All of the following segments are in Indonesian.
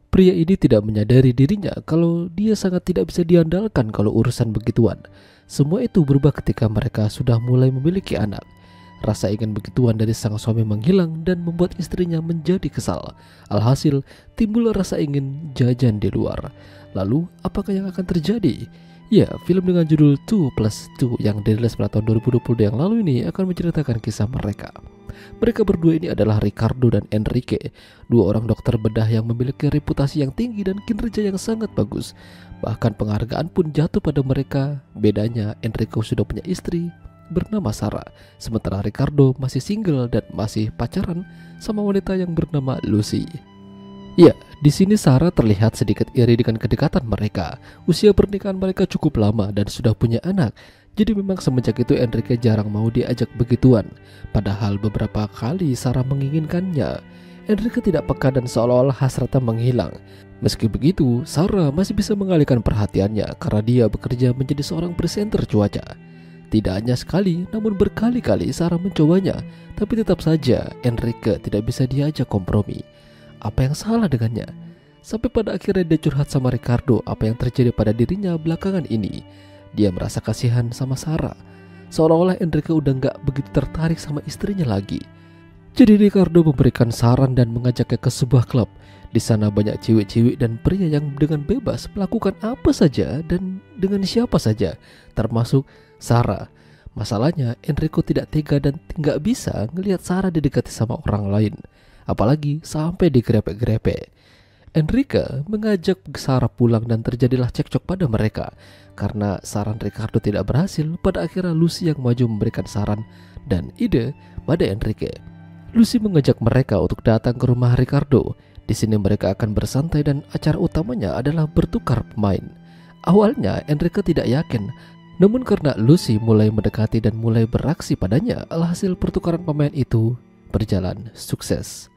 Pria ini tidak menyadari dirinya kalau dia sangat tidak bisa diandalkan kalau urusan begituan. Semua itu berubah ketika mereka sudah mulai memiliki anak. Rasa ingin begituan dari sang suami menghilang dan membuat istrinya menjadi kesal. Alhasil, timbul rasa ingin jajan di luar. Lalu, apakah yang akan terjadi? Ya, film dengan judul 2+2 yang dirilis pada tahun 2020 yang lalu ini akan menceritakan kisah mereka. Mereka berdua ini adalah Ricardo dan Enrique, dua orang dokter bedah yang memiliki reputasi yang tinggi dan kinerja yang sangat bagus. Bahkan penghargaan pun jatuh pada mereka. Bedanya, Enrico sudah punya istri bernama Sarah, sementara Ricardo masih single dan masih pacaran sama wanita yang bernama Lucy. Ya, di sini Sarah terlihat sedikit iri dengan kedekatan mereka. Usia pernikahan mereka cukup lama dan sudah punya anak. Jadi memang semenjak itu Enrique jarang mau diajak begituan. Padahal beberapa kali Sarah menginginkannya. Enrique tidak peka dan seolah-olah hasratnya menghilang. Meski begitu, Sarah masih bisa mengalihkan perhatiannya karena dia bekerja menjadi seorang presenter cuaca. Tidak hanya sekali, namun berkali-kali Sarah mencobanya, tapi tetap saja Enrique tidak bisa diajak kompromi. Apa yang salah dengannya? Sampai pada akhirnya dia curhat sama Ricardo apa yang terjadi pada dirinya belakangan ini. Dia merasa kasihan sama Sarah, seolah-olah Enrique udah gak begitu tertarik sama istrinya lagi. Jadi Ricardo memberikan saran dan mengajaknya ke sebuah klub. Di sana banyak cewek-cewek dan pria yang dengan bebas melakukan apa saja dan dengan siapa saja, termasuk Sarah. Masalahnya Enrico tidak tega dan tidak bisa ngelihat Sarah didekati sama orang lain, apalagi sampai digrepe-grepe. Enrique mengajak Sarah pulang dan terjadilah cekcok pada mereka. Karena saran Ricardo tidak berhasil, pada akhirnya Lucy yang maju memberikan saran dan ide pada Enrique. Lucy mengajak mereka untuk datang ke rumah Ricardo. Di sini mereka akan bersantai dan acara utamanya adalah bertukar pemain. Awalnya Enrique tidak yakin, namun karena Lucy mulai mendekati dan mulai beraksi padanya, alhasil pertukaran pemain itu berjalan sukses.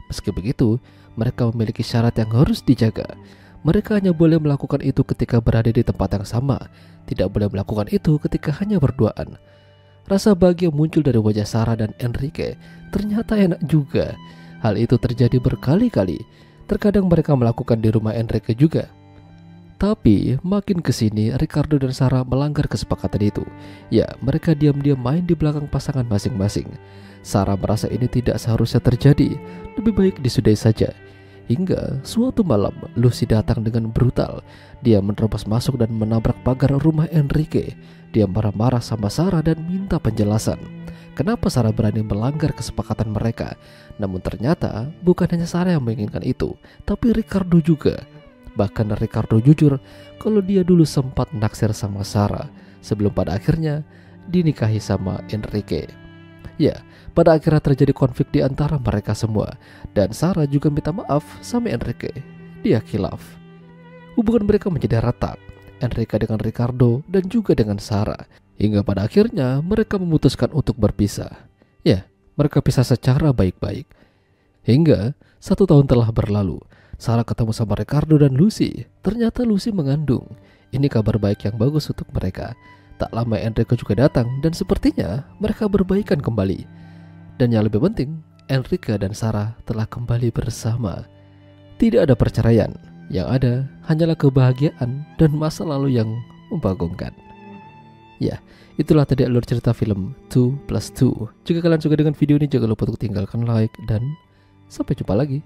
Meski begitu, mereka memiliki syarat yang harus dijaga. Mereka hanya boleh melakukan itu ketika berada di tempat yang sama, tidak boleh melakukan itu ketika hanya berduaan. Rasa bahagia muncul dari wajah Sarah dan Enrique. Ternyata enak juga. Hal itu terjadi berkali-kali. Terkadang mereka melakukan di rumah Enrique juga. Tapi makin kesini Ricardo dan Sarah melanggar kesepakatan itu. Ya, mereka diam-diam main di belakang pasangan masing-masing. Sarah merasa ini tidak seharusnya terjadi. Lebih baik disudahi saja. Hingga suatu malam Lucy datang dengan brutal. Dia menerobos masuk dan menabrak pagar rumah Enrique. Dia marah-marah sama Sarah dan minta penjelasan. Kenapa Sarah berani melanggar kesepakatan mereka? Namun ternyata bukan hanya Sarah yang menginginkan itu, tapi Ricardo juga. Bahkan Ricardo jujur kalau dia dulu sempat naksir sama Sarah sebelum pada akhirnya dinikahi sama Enrique. Ya, pada akhirnya terjadi konflik di antara mereka semua. Dan Sarah juga minta maaf sama Enrique. Dia khilaf. Hubungan mereka menjadi retak, Enrique dengan Ricardo dan juga dengan Sarah. Hingga pada akhirnya mereka memutuskan untuk berpisah. Ya, mereka pisah secara baik-baik. Hingga 1 tahun telah berlalu. Sarah ketemu sama Ricardo dan Lucy. Ternyata Lucy mengandung. Ini kabar baik yang bagus untuk mereka. Tak lama Enrique juga datang dan sepertinya mereka berbaikan kembali. Dan yang lebih penting, Enrique dan Sarah telah kembali bersama. Tidak ada perceraian, yang ada hanyalah kebahagiaan dan masa lalu yang membagongkan. Ya, itulah tadi alur cerita film 2+2. Jika kalian suka dengan video ini, jangan lupa untuk tinggalkan like dan sampai jumpa lagi.